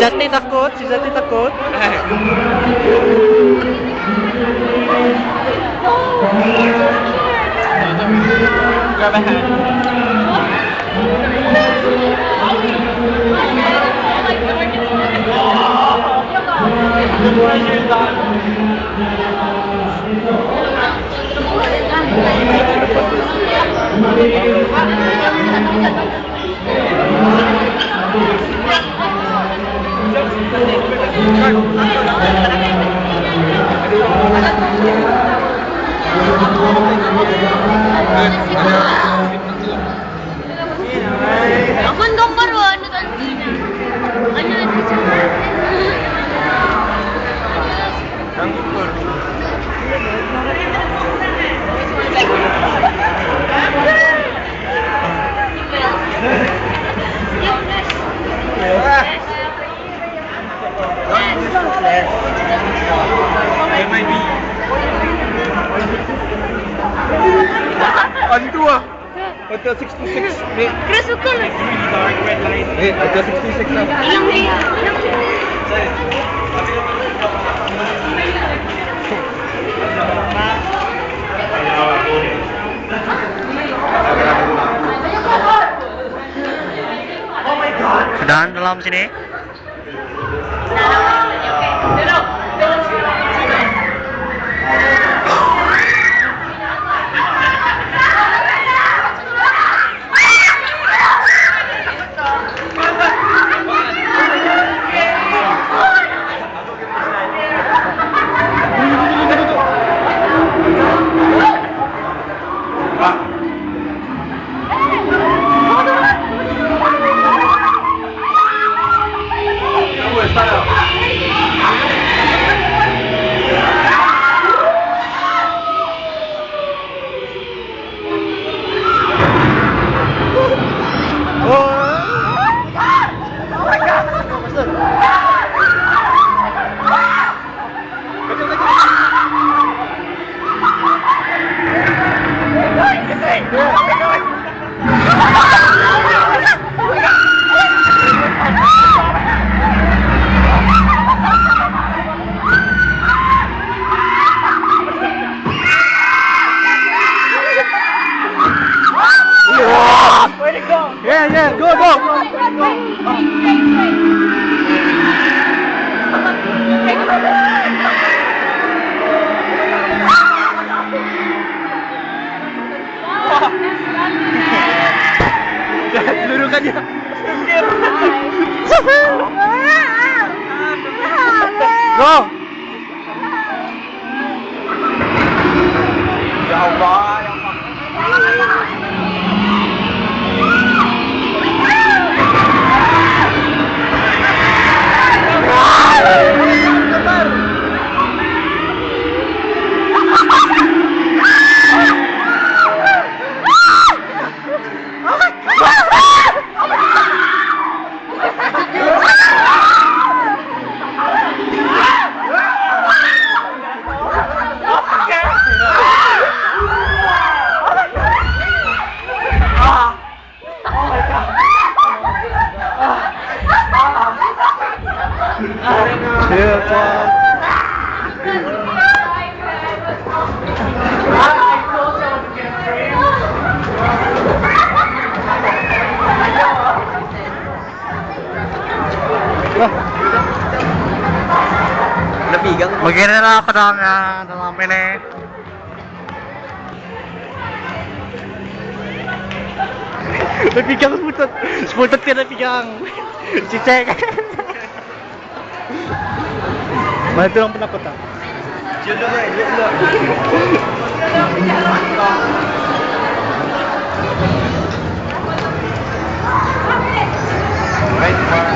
Jati takut, si Jati takut. Grab a hand. Ang gandang baro, ano doon? Ano doon? Ano ah? Hotel 66. Chris, huwag ka na. Hotel 66 na. Ilang niya? Sudahan dalam sini. Yeah, go. Lulu kan dia. Go. Ya Allah. Begini lah pedangnya dalam ini. Napigang sputot. Sputot ka napigang. Cicek. Mana tu orang penakut tak? Jodoh gue, jodoh. Right.